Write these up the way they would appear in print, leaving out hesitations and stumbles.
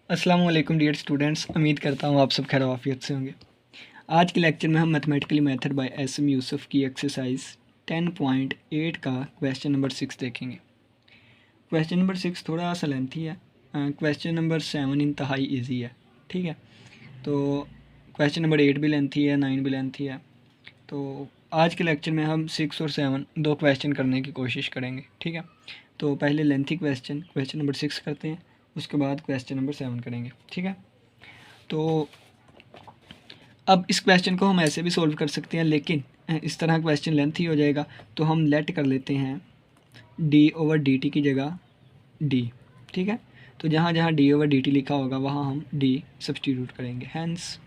अस्सलाम वालेकुम dear students, उम्मीद करता हूँ आप सब खैर आफियत से होंगे। आज के लेक्चर में हम mathematically method by SM. Yusuf की एक्सरसाइज 10.8 का क्वेश्चन नंबर 6 देखेंगे। क्वेश्चन नंबर 6 थोड़ा सा लेंथी है। क्वेश्चन नंबर 7 इंतहाई इजी है, ठीक है। तो क्वेश्चन नंबर 8 भी लेंथी है, 9 भी लेंथी है। तो आज के लेक्चर में हम 6 और 7 दो क्वेश्चन करने की कोशिश करेंगे, ठीक है। तो पहले लेंथी क्वेश्चन नंबर 6 करते हैं, उसके बाद क्वेश्चन नंबर 7 करेंगे, ठीक है। तो अब इस क्वेश्चन को हम ऐसे भी सॉल्व कर सकते हैं, लेकिन इस तरह क्वेश्चन लेंथी हो जाएगा, तो हम लेट कर लेते हैं d/dt की जगह d, ठीक है। तो जहाँ जहाँ d/dt लिखा होगा वहाँ हम d सब्सटीट्यूट करेंगे। हैंस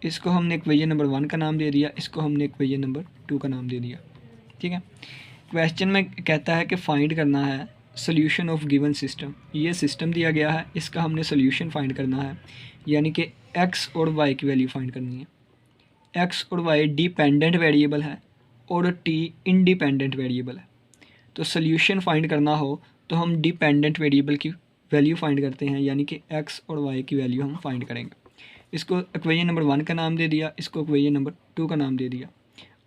इसको हमने इक्वेशन नंबर 1 का नाम दे दिया, इसको हमने इक्वेशन नंबर 2 का नाम दे दिया, ठीक है। क्वेश्चन में कहता है कि फाइंड करना है सोल्यूशन ऑफ गिवन सिस्टम। ये सिस्टम दिया गया है, इसका हमने सोल्यूशन फाइंड करना है, यानी कि x और y की वैल्यू फाइंड करनी है। x और y डिपेंडेंट वेरिएबल है और t इंडिपेंडेंट वेरिएबल है। तो सोल्यूशन फाइंड करना हो तो हम डिपेंडेंट वेरिएबल की वैल्यू फाइंड करते हैं, यानी कि x और y की वैल्यू हम फाइंड करेंगे। इसको इक्वेशन नंबर 1 का नाम दे दिया, इसको इक्वेशन नंबर 2 का नाम दे दिया,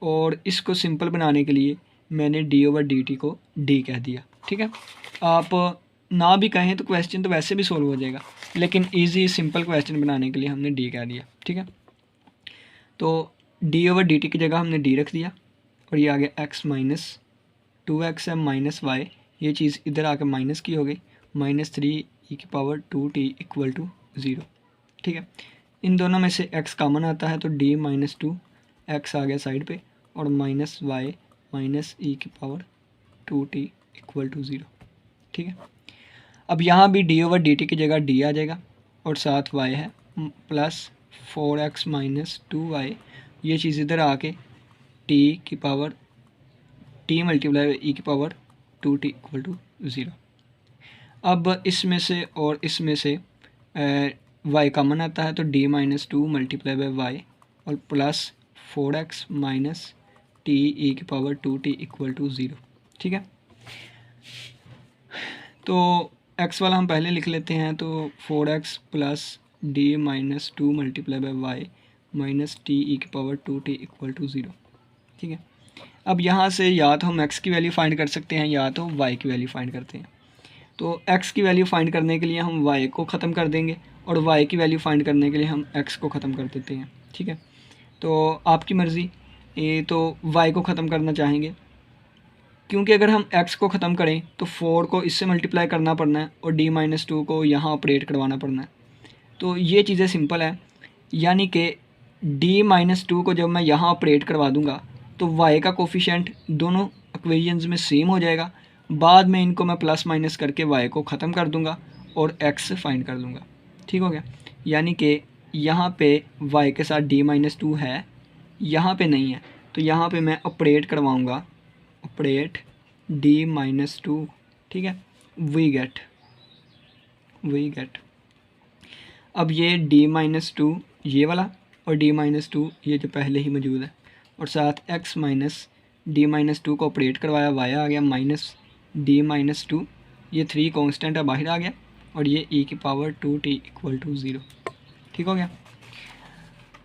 और इसको सिंपल बनाने के लिए मैंने d/dt को d कह दिया, ठीक है। आप ना भी कहें तो क्वेश्चन तो वैसे भी सोल्व हो जाएगा, लेकिन इजी सिंपल क्वेश्चन बनाने के लिए हमने d कह दिया, ठीक है। तो d/dt की जगह हमने d रख दिया, और ये आ गया x minus 2xm minus Y, ये चीज़ इधर आकर माइनस की हो गई, -3e⁻²t इक्वल टू 0, ठीक है। इन दोनों में से x कॉमन आता है तो d-2x आ गया साइड पे, और minus y minus e⁻²t equal to 0, ठीक है। अब यहाँ भी d/dt की जगह d आ जाएगा, और साथ y है प्लस 4x माइनस 2y, ये चीज़ इधर आके t multiply e⁻²t equal to 0। अब इसमें से और इसमें से y कॉमन आता है तो d-2 मल्टीप्लाई बाई वाई और plus 4x minus t e⁻²t equal to 0, ठीक है। तो x वाला हम पहले लिख लेते हैं, तो 4x plus d-2 multiply by y minus t e⁻²t equal to 0, ठीक है। अब यहाँ से या तो हम x की वैल्यू फाइंड कर सकते हैं या तो y की वैल्यू फाइंड करते हैं। तो x की वैल्यू फाइंड करने के लिए हम y को ख़त्म कर देंगे, और y की वैल्यू फाइंड करने के लिए हम x को ख़त्म कर देते हैं, ठीक है। तो आपकी मर्ज़ी, ये तो y को ख़त्म करना चाहेंगे, क्योंकि अगर हम x को ख़त्म करें तो 4 को इससे मल्टीप्लाई करना पड़ना है और d-2 को यहाँ ऑपरेट करवाना पड़ना है। तो ये चीज़ें सिंपल है, यानी कि d-2 को जब मैं यहाँ ऑपरेट करवा दूँगा तो y का कोफिशेंट दोनों इक्वेशंस में सेम हो जाएगा। बाद में इनको मैं प्लस माइनस करके y को ख़त्म कर दूँगा और x फाइंड कर लूँगा, ठीक हो गया। यानी कि यहाँ पे y के साथ d-2 है, यहाँ पे नहीं है, तो यहाँ पे मैं ऑपरेट करवाऊँगा, ऑपरेट d-2, ठीक है। वी गेट अब ये d-2 ये वाला और d-2 ये जो पहले ही मौजूद है, और साथ x माइनस d-2 को ऑपरेट करवाया, y आ गया माइनस d-2, ये 3 कांस्टेंट है बाहर आ गया, और ये e⁻²t इक्वल टू 0, ठीक हो गया।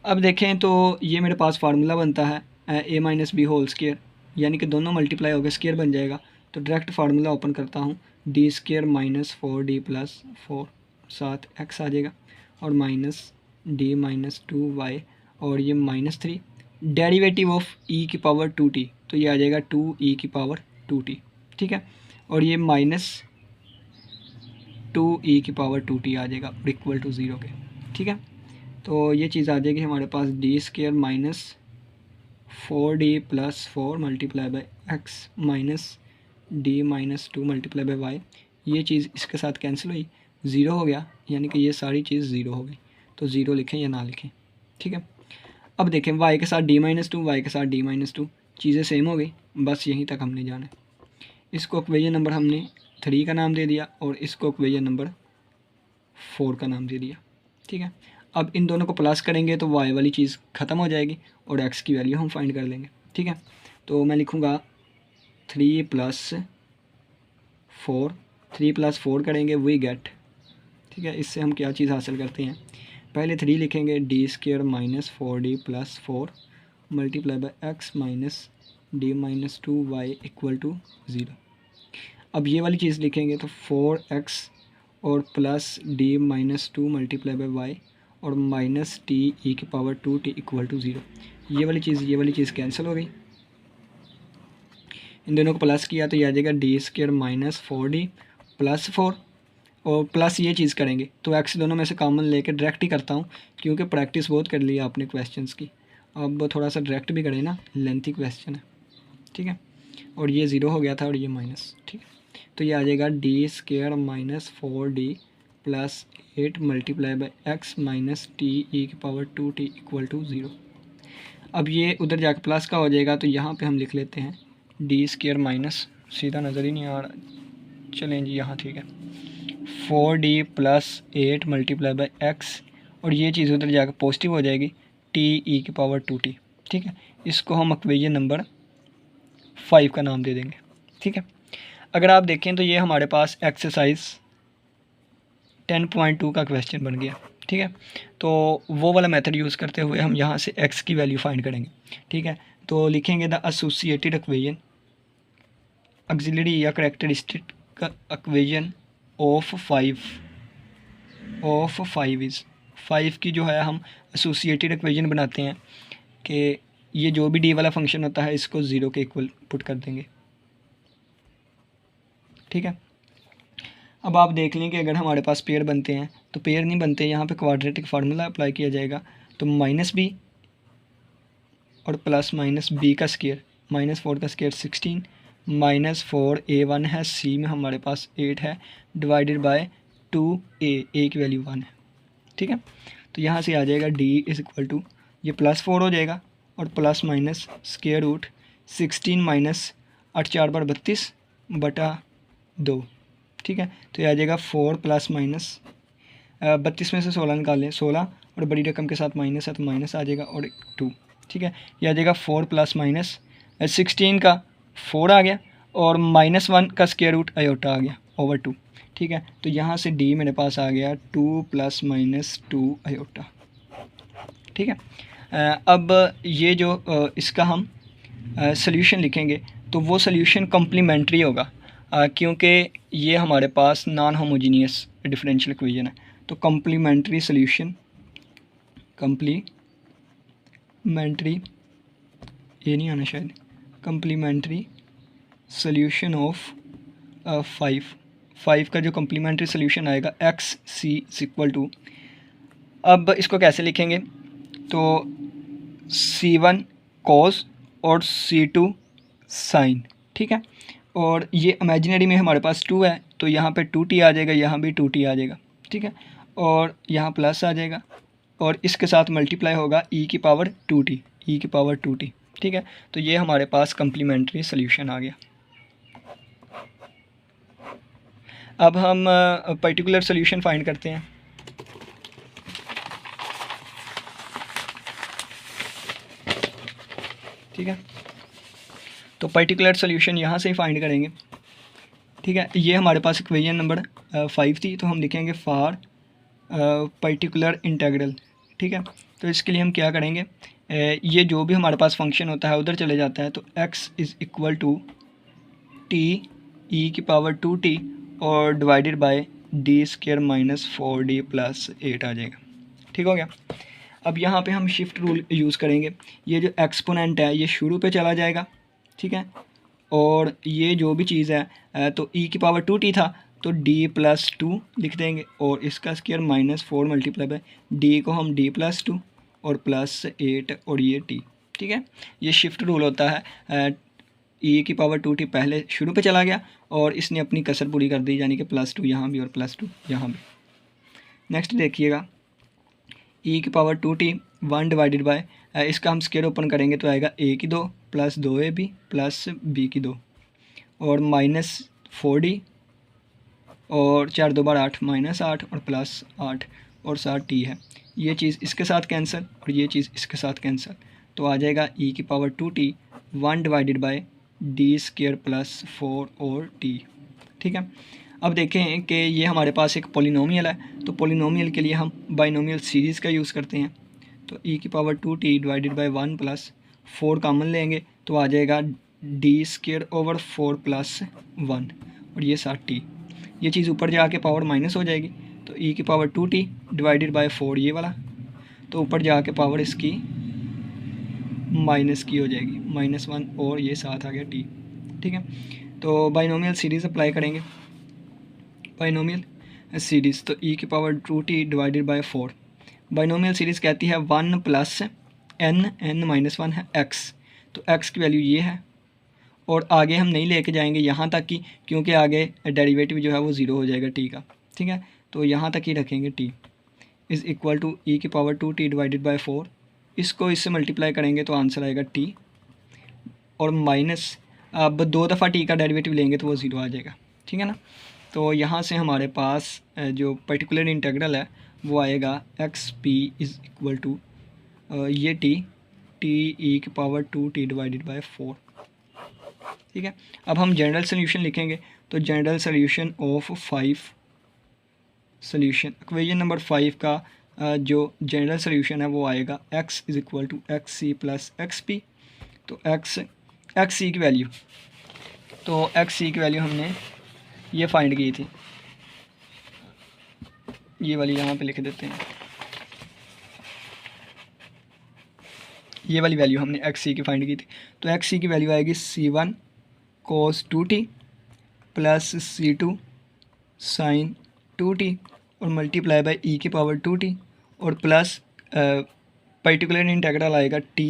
अब देखें तो ये मेरे पास फार्मूला बनता है a minus b whole square, यानी कि दोनों मल्टीप्लाई होकर स्क्वायर बन जाएगा। तो डायरेक्ट फार्मूला ओपन करता हूँ, d² माइनस 4d प्लस 4, साथ x आ जाएगा, और माइनस d-2y, और ये -3 डेरिवेटिव ऑफ e⁻²t, तो ये आ जाएगा 2e⁻²t, ठीक है। और ये माइनस 2e⁻²t आ जाएगा और इक्वल टू 0 के, ठीक है। तो ये चीज़ आ जाएगी हमारे पास d² minus 4d plus 4 multiply by x minus d-2 multiply by y, ये चीज़ इसके साथ कैंसिल हुई, 0 हो गया, यानी कि ये सारी चीज़ 0 हो गई। तो 0 लिखें या ना लिखें, ठीक है। अब देखें y के साथ d-2, y के साथ d-2, चीज़ें सेम हो गई, बस यहीं तक हमने जाना है। इसको इक्वेशन नंबर हमने 3 का नाम दे दिया, और इसको इक्वेशन नंबर 4 का नाम दे दिया, ठीक है। अब इन दोनों को प्लस करेंगे तो y वाली चीज़ ख़त्म हो जाएगी और x की वैल्यू हम फाइंड कर लेंगे, ठीक है। तो मैं लिखूँगा 3 + 4 करेंगे वी गेट ठीक है, इससे हम क्या चीज़ हासिल करते हैं, पहले 3 लिखेंगे, d square minus 4d plus 4 multiply by x minus d minus 2y equal to 0। अब ये वाली चीज़ लिखेंगे तो 4x और plus d minus 2 multiply by y और माइनस टी ई की पावर 2t इक्वल टू 0। ये वाली चीज़ कैंसिल हो गई, इन दोनों को प्लस किया तो ये आ जाएगा D square minus 4d plus 4 और प्लस ये चीज़ करेंगे तो एक्स दोनों में से कॉमन लेकर डायरेक्ट ही करता हूँ, क्योंकि प्रैक्टिस बहुत कर ली आपने क्वेश्चंस की। अब थोड़ा सा डायरेक्ट भी करें ना, लेंथी क्वेश्चन है, ठीक है। और ये 0 हो गया था और ये माइनस, ठीक है। तो ये आ जाएगा D square minus 4d plus 8 multiply by x minus t e की पावर 2t इक्वल टू 0। अब ये उधर जाकर प्लस का हो जाएगा तो यहाँ पे हम लिख लेते हैं डी स्क्र माइनस, सीधा नज़र ही नहीं आ रहा, चलें जी यहाँ, ठीक है, 4d plus 8 multiply by x और ये चीज़ उधर जाकर पॉजिटिव हो जाएगी टी ई की पावर 2t, ठीक है। इसको हम इक्वेशन नंबर 5 का नाम दे देंगे, ठीक है। अगर आप देखें तो ये हमारे पास एक्सरसाइज 10.2 का क्वेश्चन बन गया, ठीक है। तो वो वाला मेथड यूज़ करते हुए हम यहाँ से x की वैल्यू फाइंड करेंगे, ठीक है। तो लिखेंगे द एसोसिएटेड इक्वेशन ऑक्सिलरी या कैरेक्टरिस्टिक इक्वेशन ऑफ 5 इज़ 5 की जो है हम एसोसिएटेड इक्वेशन बनाते हैं कि ये जो भी डी वाला फंक्शन होता है इसको 0 के इक्वल पुट कर देंगे, ठीक है। अब आप देख लें कि अगर हमारे पास पेयर बनते हैं तो पेयर नहीं बनते, यहाँ पे क्वाड्रेटिक फार्मूला अप्लाई किया जाएगा। तो माइनस बी और प्लस माइनस बी का स्क्वायर माइनस 4 का स्क्वायर 16 माइनस 4 a1 है, सी में हमारे पास 8 है, डिवाइडेड बाय 2a की वैल्यू 1 है, ठीक है। तो यहाँ से आ जाएगा d इज़ इक्वल टू, ये प्लस 4 हो जाएगा और plus minus square root 16 minus 8 4 बार 32 बटा 2, ठीक है। तो ये आ जाएगा 4 प्लस माइनस 32 में से 16 निकाल लें, 16 और बड़ी रकम के साथ माइनस है तो माइनस आ जाएगा और 2, ठीक है। ये आ जाएगा 4 प्लस माइनस 16 का 4 आ गया और -1 का स्क्वायर रूट आयोटा आ गया ओवर 2, ठीक है। तो यहाँ से डी मेरे पास आ गया 2 प्लस माइनस 2 आयोटा, ठीक है। अब ये जो इसका हम सॉल्यूशन लिखेंगे तो वो सॉल्यूशन कम्प्लीमेंट्री होगा, क्योंकि ये हमारे पास नॉन होमोजीनियस डिफरेंशियल इक्वेशन है। तो कम्प्लीमेंट्री सॉल्यूशन, कम्प्लीमेंट्री ये नहीं आना शायद, कम्प्लीमेंट्री सॉल्यूशन ऑफ 5 का जो कम्प्लीमेंट्री सॉल्यूशन आएगा x c is equal to, अब इसको कैसे लिखेंगे, तो C1 कॉस और C2 साइन, ठीक है। और ये इमेजिनरी में हमारे पास 2 है तो यहाँ पे 2t आ जाएगा, यहाँ भी 2t आ जाएगा, ठीक है। और यहाँ प्लस आ जाएगा और इसके साथ मल्टीप्लाई होगा e की पावर 2t, ठीक है। तो ये हमारे पास कम्प्लीमेंट्री सॉल्यूशन आ गया। अब हम पर्टिकुलर सॉल्यूशन फाइंड करते हैं, ठीक है। तो पर्टिकुलर सॉल्यूशन यहाँ से ही फाइंड करेंगे, ठीक है। ये हमारे पास इक्वेशन नंबर 5 थी, तो हम लिखेंगे फॉर पर्टिकुलर इंटीग्रल, ठीक है। तो इसके लिए हम क्या करेंगे, ये जो भी हमारे पास फंक्शन होता है उधर चले जाता है, तो x is equal to t e की पावर 2t और divided by d square minus 4d plus 8 आ जाएगा, ठीक हो गया। अब यहाँ पे हम शिफ्ट रूल यूज़ करेंगे, ये जो एक्सपोनेंट है ये शुरू पे चला जाएगा, ठीक है। और ये जो भी चीज़ है तो e की पावर 2t था तो d प्लस 2 लिख देंगे और इसका square minus 4 multiply by d को हम d प्लस 2 और प्लस 8 और ये t, ठीक है। ये शिफ्ट रूल होता है, e की पावर 2t पहले शुरू पे चला गया और इसने अपनी कसर पूरी कर दी, यानी कि +2 यहाँ भी और +2 यहाँ भी। नेक्स्ट देखिएगा, e की पावर 2t 1 डिवाइडेड बाय, इसका हम स्क्वायर ओपन करेंगे तो आएगा a की 2 प्लस 2ab प्लस b की 2 और माइनस 4d और 4 2 बार 8 -8 और प्लस 8 और 7 t है। ये चीज़ इसके साथ कैंसिल और ये चीज़ इसके साथ कैंसिल, तो आ जाएगा e की power 2t 1 divided by d square plus 4 और t, ठीक है। अब देखें कि ये हमारे पास एक पोलिनोमियल है, तो पोलिनोमियल के लिए हम बाइनोमियल सीरीज़ का यूज़ करते हैं। तो e की power 2t divided by 1 plus 4 common लेंगे तो आ जाएगा d² / 4 प्लस 1 और ये साथ t, ये चीज़ ऊपर जाके पावर माइनस हो जाएगी। तो e की पावर 2t डिवाइडेड बाई 4 ये वाला, तो ऊपर जाके पावर इसकी माइनस की हो जाएगी -1 और ये साथ आ गया t। ठीक है, तो बाइनोमियल सीरीज़ अप्लाई करेंगे। बाइनोमियल सीरीज़ तो e की power 2t divided by 4, binomial series कहती है 1 प्लस n-1 है x, तो x की वैल्यू ये है और आगे हम नहीं लेके जाएंगे यहाँ तक कि, क्योंकि आगे डेरिवेटिव जो है वो 0 हो जाएगा t का। ठीक है, तो यहाँ तक ही रखेंगे t is equal to e की पावर 2t डिवाइडेड बाई 4, इसको इससे मल्टीप्लाई करेंगे तो आंसर आएगा t और माइनस, अब 2 दफ़ा t का डेरिवेटिव लेंगे तो वो 0 आ जाएगा। ठीक है ना, तो यहाँ से हमारे पास जो पर्टिकुलर इंटीग्रल है वो आएगा x p is equal to ये टी ई की पावर 2t डिवाइडेड बाई 4। ठीक है, अब हम जनरल सोल्यूशन लिखेंगे, तो general solution of 5 solution equation number 5 का जो जनरल सोल्यूशन है वो आएगा x is equal to x c plus x p. तो एक्स सी की वैल्यू, तो एक्स सी की वैल्यू हमने ये फाइंड की थी, ये वाली यहाँ पे लिख देते हैं, ये वाली वैल्यू हमने एक्स सी की फाइंड की थी। तो एक्स सी की वैल्यू आएगी c1 cos 2t plus c2 sin 2t और मल्टीप्लाई बाई e की पावर 2t और प्लस पर्टिकुलर इंटीग्रल आएगा t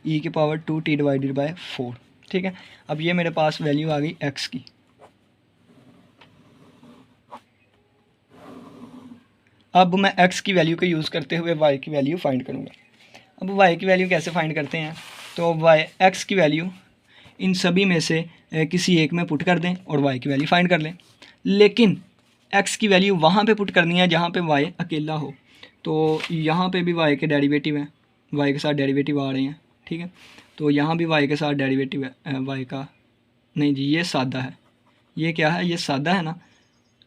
e की पावर 2t डिवाइडेड बाई 4। ठीक है, अब ये मेरे पास वैल्यू आ गई x की। अब मैं x की वैल्यू को यूज़ करते हुए y की वैल्यू फाइंड करूँगा। अब y की वैल्यू कैसे फाइंड करते हैं, तो x की वैल्यू इन सभी में से किसी एक में पुट कर दें और y की वैल्यू फाइंड कर लें, लेकिन x की वैल्यू वहाँ पे पुट करनी है जहाँ पे y अकेला हो। तो यहाँ पे भी y के डेरिवेटिव हैं, y के साथ डेरिवेटिव आ रहे हैं। ठीक है, तो यहाँ भी y के साथ डेरिवेटिव है, y का नहीं जी, ये सादा है, ये क्या है, ये सादा है ना,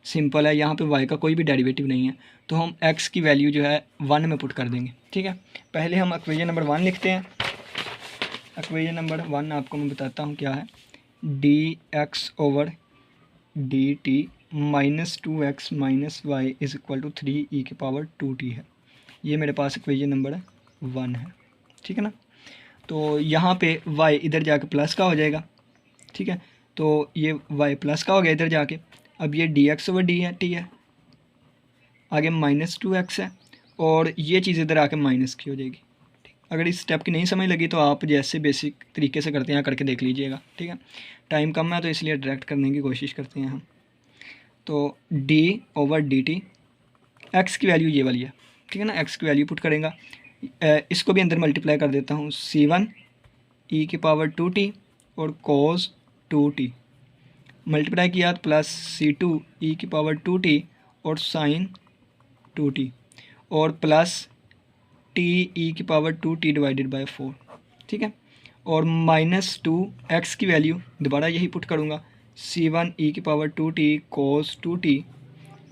सिंपल है, यहाँ पे y का कोई भी डेरिवेटिव नहीं है, तो हम x की वैल्यू जो है 1 में पुट कर देंगे। ठीक है, पहले हम इक्वेशन नंबर 1 लिखते हैं। इक्वेशन नंबर 1 आपको मैं बताता हूँ क्या है, dx/dt -2x - y is equal to 3e की पावर 2t है। ये मेरे पास इक्वेशन नंबर 1 है। ठीक है ना, तो यहाँ पे y इधर जाके प्लस का हो जाएगा। ठीक है, तो ये y प्लस का हो गया इधर जाके। अब ये dx/dt है, आगे -2x है और ये चीज़ इधर आके माइनस की हो जाएगी। अगर इस स्टेप की नहीं समझ लगी तो आप जैसे बेसिक तरीके से करते हैं करके देख लीजिएगा। ठीक है, टाइम कम है तो इसलिए डायरेक्ट करने की कोशिश करते हैं हम। तो d/dt x की वैल्यू ये वाली है। ठीक है ना, x की वैल्यू पुट करेगा, इसको भी अंदर मल्टीप्लाई कर देता हूँ, c1 e की पावर 2t और cos 2t मल्टीप्लाई किया तो प्लस c2 e की पावर 2t और sin 2t और प्लस t e की पावर 2t डिवाइडेड बाई 4। ठीक है, और -2x की वैल्यू दोबारा यही पुट करूँगा, c1 e की पावर 2t cos 2t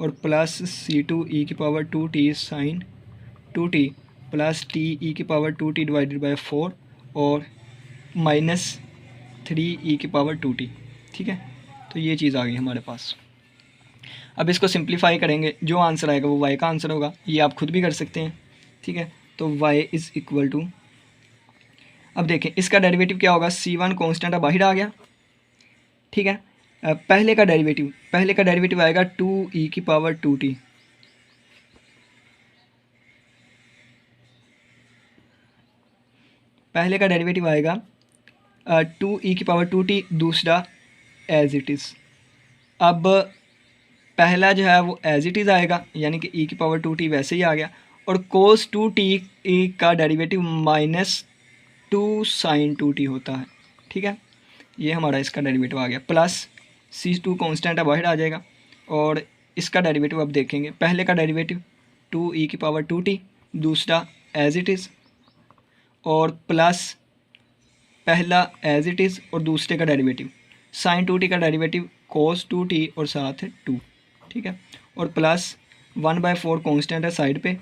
और प्लस c2 e की power 2t sin 2t plus t e की पावर 2t डिवाइडेड बाई 4 और -3 e की पावर 2t। ठीक है, तो ये चीज़ आ गई हमारे पास। अब इसको सिंप्लीफाई करेंगे, जो आंसर आएगा वो y का आंसर होगा, ये आप खुद भी कर सकते हैं। ठीक है, तो y इज़ इक्वल टू, अब देखें इसका डेरिवेटिव क्या होगा, c1 कांस्टेंट अब बाहर आ गया। ठीक है, पहले का डेरिवेटिव आएगा 2e की पावर 2t, पहले का डेरिवेटिव आएगा 2e की पावर 2t, दूसरा एज इट इज़। अब पहला जो है वो एज इट इज़ आएगा, यानी कि e की पावर 2t वैसे ही आ गया, और cos 2t का डेरिवेटिव -2 sin 2t होता है। ठीक है, ये हमारा इसका डेरिवेटिव आ गया, प्लस c2 कांस्टेंट अब बाहर आ जाएगा और इसका डेरिवेटिव अब देखेंगे, पहले का डेरिवेटिव 2e की पावर 2t, दूसरा एज इट इज़ और प्लस पहला एज इट इज़ और दूसरे का डेरिवेटिव sin 2t का डेरिवेटिव cos 2t और साथ 2, ठीक है, और प्लस 1/4 कॉन्स्टेंट है साइड पे,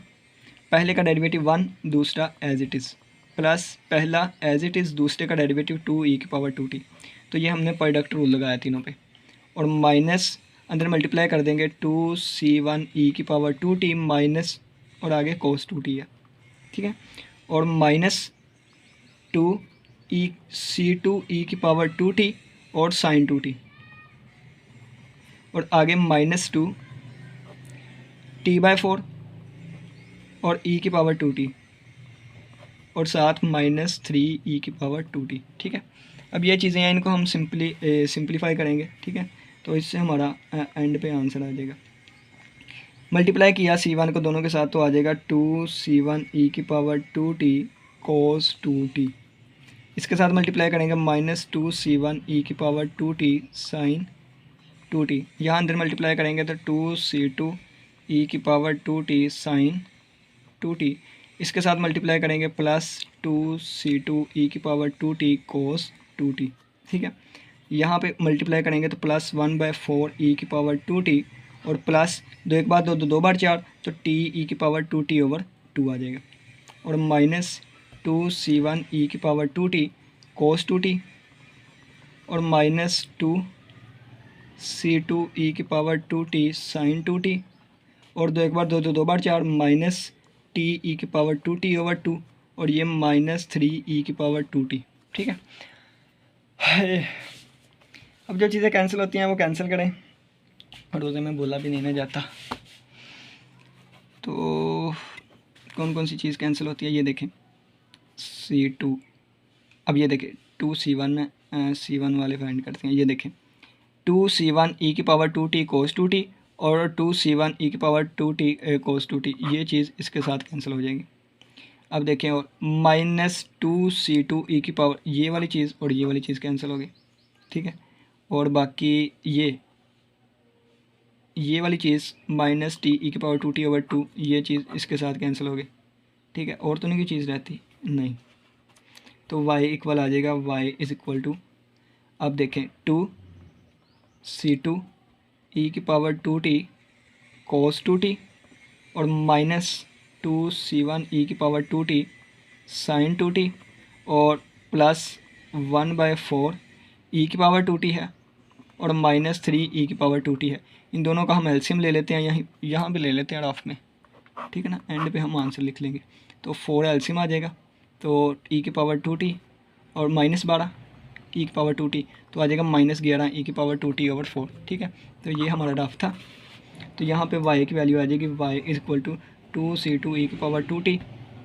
पहले का डेरिवेटिव 1, दूसरा एज इट इज़, प्लस पहला एज इट इज़, दूसरे का डेरिवेटिव 2e⁻2t। तो ये हमने प्रोडक्ट रूल लगाया तीनों पे, और माइनस अंदर मल्टीप्लाई कर देंगे 2c1e⁻2t माइनस, और आगे cos 2t है, ठीक है, और माइनस 2c2e⁻2t और sin 2t, और आगे माइनस 2t/4 और e⁻2t और साथ माइनस 3e⁻2t, ठीक है। अब ये चीज़ें हैं, इनको हम सिंप्लीफाई करेंगे, ठीक है, तो इससे हमारा एंड पे आंसर आ जाएगा। मल्टीप्लाई किया c1 को दोनों के साथ तो आ जाएगा 2c1e⁻2t cos 2t, इसके साथ मल्टीप्लाई करेंगे माइनस 2c1e⁻2t sin 2t, यहाँ अंदर मल्टीप्लाई करेंगे तो 2c2e⁻2t sin 2t, इसके साथ मल्टीप्लाई करेंगे प्लस 2c2e⁻2t cos 2t, ठीक है। यहाँ पे मल्टीप्लाई करेंगे तो प्लस 1/4 e⁻2t और प्लस 2 एक बार 2 2 बार 4 तो t e⁻2t/2 आ जाएगा, और माइनस 2c1e⁻2t cos 2t और माइनस 2c2e⁻2t sin 2t, और 2 एक बार 2 2 बार 4 माइनस t e⁻2t/2 और ये माइनस 3e⁻2t, ठीक है। अब जो चीज़ें कैंसिल होती हैं वो कैंसिल करें, और रोज़े में बोला भी नहीं ना जाता, तो कौन कौन सी चीज़ कैंसिल होती है ये देखें, c2, अब ये देखें 2c1 c1 वाले फाइंड करते हैं, ये देखें 2c1e⁻2t cos 2t और 2c1e⁻2t cos 2t, ये चीज़ इसके साथ कैंसिल हो जाएगी। अब देखें, और माइनस 2c2 ये वाली चीज़ और ये वाली चीज़ कैंसिल हो गई, ठीक है, और बाकी ये वाली चीज़ माइनस t e⁻2t/2 ये चीज़ इसके साथ कैंसिल हो गई, ठीक है, और तो नहीं कोई चीज़ रहती नहीं, तो y इक्वल आ जाएगा y इज़ इक्वल टू, अब देखें 2c2e⁻2t cos 2t और माइनस 2c1e⁻2t sin 2t और प्लस 1/4 e⁻2t है और माइनस 3e⁻2t है। इन दोनों का हम एलसीएम ले लेते हैं, यहाँ भी ले लेते हैं रफ में, ठीक है ना, एंड पे हम आंसर लिख लेंगे, तो 4 एलसीएम आ जाएगा, तो e⁻2t और माइनस 12 e⁻2t तो आ जाएगा माइनस 11 e⁻2t/4, ठीक है। तो ये हमारा रफ था, तो यहाँ पे y की वैल्यू आ जाएगी y is equal to 2c2e⁻2t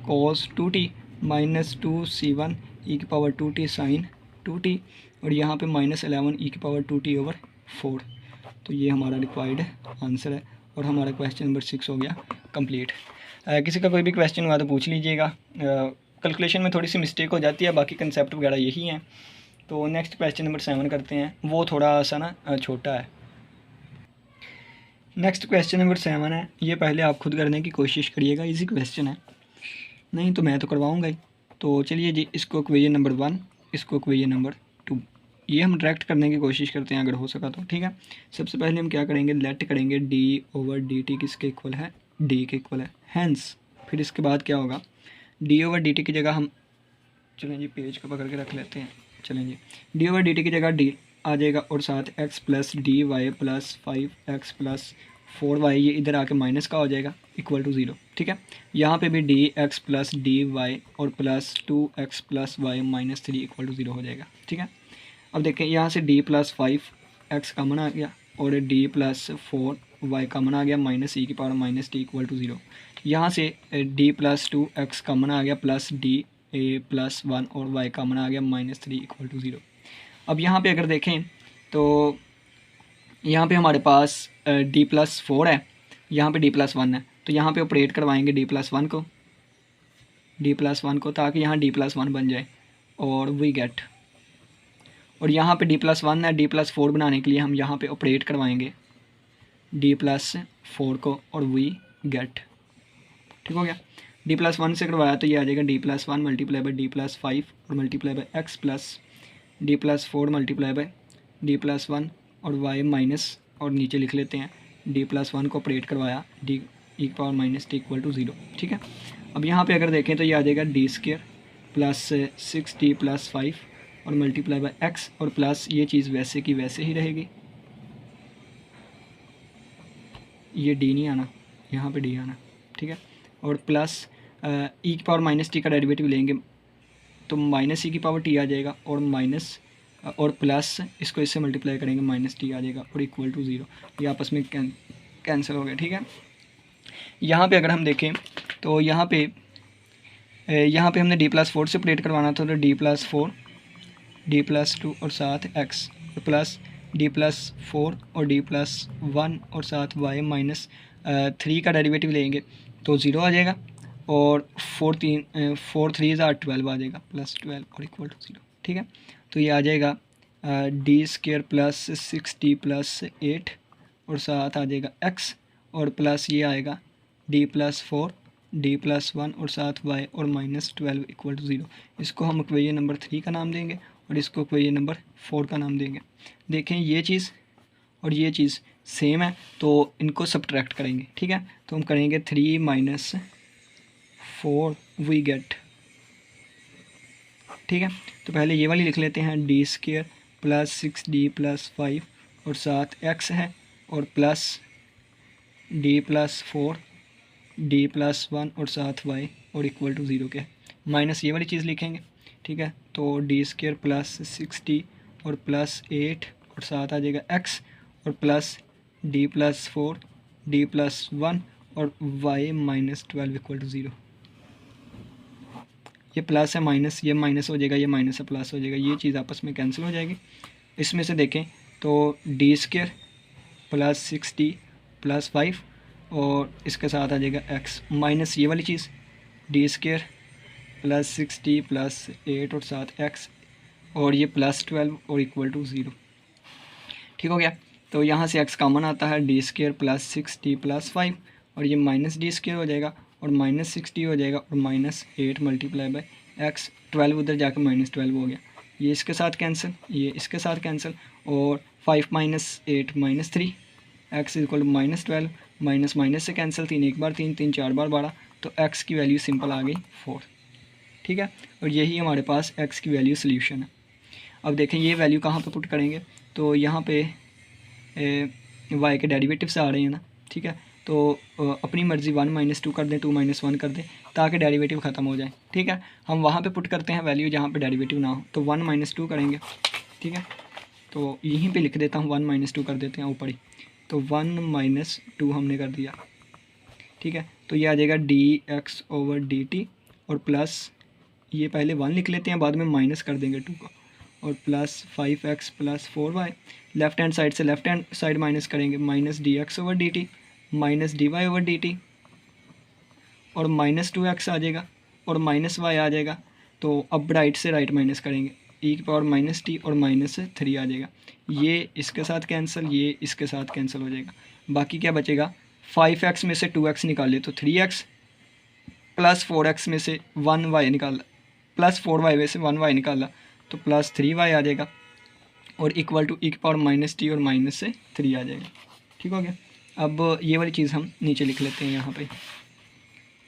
cos 2t minus 2c1e⁻2t sin 2t और यहाँ पे माइनस 11 e⁻2t/4। तो ये हमारा रिक्वायर्ड आंसर है, और हमारा क्वेश्चन नंबर 6 हो गया कंप्लीट। किसी का कोई भी क्वेश्चन हुआ तो पूछ लीजिएगा, कैलकुलेशन में थोड़ी सी मिस्टेक हो जाती है, बाकी कंसेप्ट वगैरह यही हैं। तो नेक्स्ट क्वेश्चन नंबर 7 करते हैं, वो थोड़ा सा ना छोटा है। नेक्स्ट क्वेश्चन नंबर 7 है, ये पहले आप खुद करने की कोशिश करिएगा, इजी क्वेश्चन है, नहीं तो मैं तो करवाऊँगा ही। तो चलिए जी, इसको इक्वेशन नंबर 1, इसको इक्वेशन नंबर 2, ये हम डायरेक्ट करने की कोशिश करते हैं अगर हो सका तो, ठीक है। सबसे पहले हम क्या करेंगे, लेट करेंगे d/dt किसके इक्वल है, d के इक्वल है, हैंस फिर इसके बाद क्या होगा, d/dt की जगह हम, चलें जी पेज को पकड़ के रख लेते हैं, चलें जी, d/dt की जगह d आ जाएगा और साथ x plus dy plus 5x plus 4y ये इधर आके माइनस का हो जाएगा इक्वल टू 0, ठीक है। यहाँ पे भी dx प्लस dy और plus 2x plus y minus 3 equal to 0 हो जाएगा, ठीक है। अब देखें यहाँ से d प्लस 5x कॉमन आ गया और d प्लस 4y कॉमन आ गया माइनस e की power minus t equal to 0। यहाँ से d प्लस 2x कॉमन आ गया प्लस d प्लस 1 और y कॉमन आ गया माइनस 3 इक्वल टू 0। अब यहाँ पे अगर देखें तो यहाँ पे हमारे पास d प्लस 4 है, यहाँ पे d प्लस 1 है, तो यहाँ पे ऑपरेट करवाएंगे d प्लस 1 को ताकि यहाँ d प्लस 1 बन जाए और वी गेट, और यहाँ पे d प्लस 1 है, d प्लस 4 बनाने के लिए हम यहाँ पे ऑपरेट करवाएंगे d प्लस 4 को और वी गेट, ठीक हो गया। d प्लस 1 से करवाया तो ये आ जाएगा d plus 1 multiply by d plus 5 और multiply by x plus d plus 4 multiply by d plus 1 और y माइनस, और नीचे लिख लेते हैं d+1 को ऑपरेट करवाया, d e⁻t इक्वल टू 0। ठीक है, अब यहाँ पे अगर देखें तो ये आ जाएगा d² प्लस 6d प्लस 5 और मल्टीप्लाई बाय x, और प्लस ये चीज़ वैसे की वैसे ही रहेगी, ये d नहीं आना, यहाँ पे d आना। ठीक है, और प्लस e⁻t का डेरिवेटिव लेंगे तो -e⁻t आ जाएगा, और माइनस और प्लस इसको इससे मल्टीप्लाई करेंगे -t आ जाएगा, और इक्वल टू 0। ये आपस में कैंसिल हो गया। ठीक है, यहाँ पे अगर हम देखें तो यहाँ पे हमने d+4 से ऑपरेट करवाना था, तो d+4 d+2 और साथ x प्लस d+4 और d+1 और साथ y-3 का डेरिवेटिव लेंगे तो 0 आ जाएगा, और 4 3 12 आ जाएगा, +12 और इक्वल टू 0। ठीक है, तो ये आ जाएगा d² प्लस 6d प्लस 8 और साथ आ जाएगा x, और प्लस ये आएगा d+4 d+1 और साथ y और -12 इक्वल टू 0। इसको हम इक्वेशन नंबर 3 का नाम देंगे और इसको इक्वेशन नंबर 4 का नाम देंगे। देखें ये चीज़ और ये चीज़ सेम है तो इनको सब्ट्रैक्ट करेंगे। ठीक है, तो हम करेंगे 3 - 4 वी गेट। ठीक है, तो पहले ये वाली लिख लेते हैं d² प्लस 6d प्लस 5 और साथ x है, और प्लस d+4 d+1 और साथ y और इक्वल टू 0 के, माइनस ये वाली चीज़ लिखेंगे। ठीक है, तो d² प्लस 6d और प्लस 8 और साथ आ जाएगा x, और प्लस d+4 d+1 और y -12 इक्वल टू 0। ये प्लस है माइनस, ये माइनस हो जाएगा, ये माइनस से प्लस हो जाएगा, ये चीज़ आपस में कैंसिल हो जाएगी। इसमें से देखें तो d² प्लस 6d प्लस 5 और इसके साथ आ जाएगा x, माइनस ये वाली चीज़ d² प्लस 6d प्लस 8 और साथ x, और ये +12 और इक्वल टू 0। ठीक हो गया, तो यहाँ से x कॉमन आता है, d² प्लस 6d प्लस 5 और ये -d² हो जाएगा और -6d हो जाएगा, और -8 मल्टीप्लाई बाय x, 12 उधर जाकर -12 हो गया, ये इसके साथ कैंसिल, ये इसके साथ कैंसिल, और 5 - 8 -3 x equal to -12, minus minus से कैंसिल, 3 एक बार 3 3 4 बार 12, तो x की वैल्यू सिंपल आ गई 4। ठीक है, और यही हमारे पास x की वैल्यू सोल्यूशन है। अब देखें ये वैल्यू कहाँ पे पुट करेंगे, तो यहाँ पे y के डेरिवेटिव्स आ रहे हैं ना। ठीक है, तो अपनी मर्ज़ी 1 - 2 कर दें, 2 - 1 कर दें ताकि डेरिवेटिव ख़त्म हो जाए। ठीक है, हम वहाँ पे पुट करते हैं वैल्यू जहाँ पे डेरिवेटिव ना हो, तो 1 - 2 करेंगे। ठीक है, तो यहीं पे लिख देता हूँ 1 - 2 कर देते हैं ऊपर ही, तो 1 - 2 हमने कर दिया। ठीक है, तो ये आ जाएगा dx/dt और प्लस ये पहले 1 लिख लेते हैं, बाद में माइनस कर देंगे 2 को, और plus 5x plus 4y, left hand side से लेफ्ट हैंड साइड माइनस करेंगे, -dx/dt -dy/dt और -2x आ जाएगा और -y आ जाएगा। तो अब राइट से राइट माइनस करेंगे, e⁻t और -3 आ जाएगा, ये इसके साथ कैंसिल, ये इसके साथ कैंसिल हो जाएगा। बाकी क्या बचेगा, 5x में से 2x निकाले तो 3x, प्लस 4x में से 1y निकाला, प्लस 4y में से 1y निकाला तो प्लस 3y आ जाएगा, और इक्वल टू e⁻t और -3 आ जाएगा। ठीक हो गया, अब ये वाली चीज़ हम नीचे लिख लेते हैं यहाँ पे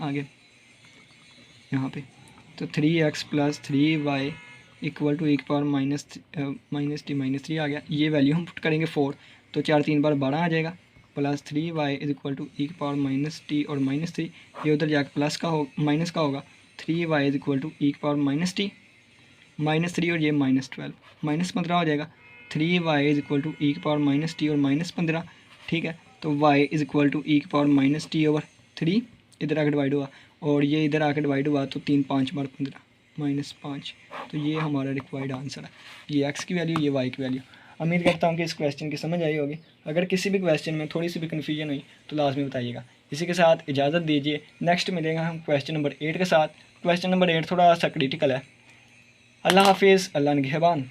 आगे, यहाँ पे तो 3x plus 3y equal to e⁻t -3 आ गया। ये वैल्यू हम पुट करेंगे 4, तो 4 3 बार 12 आ जाएगा, plus 3y is equal to e⁻t और -3, ये उधर जाकर प्लस का हो माइनस का होगा, 3y is equal to e⁻t -3 और ये -12 -15 हो जाएगा, 3y is equal to e⁻t और -15। ठीक है, तो y is equal to e⁻t/3 इधर आकर डिवाइड हुआ और ये इधर आकर डिवाइड हुआ, तो 3 5 बार 15 -5, तो ये हमारा रिक्वायर्ड आंसर है, ये x की वैल्यू, ये y की वैल्यू। उम्मीद करता हूँ कि इस क्वेश्चन की समझ आई होगी। अगर किसी भी क्वेश्चन में थोड़ी सी भी कन्फ्यूजन हुई तो लाजमी बताइएगा। इसी के साथ इजाज़त दीजिए, नेक्स्ट मिलेगा हम क्वेश्चन नंबर 8 के साथ। क्वेश्चन नंबर 8 थोड़ा सा क्रिटिकल है। अल्लाह हाफिज़, अल्लाह निगहबान।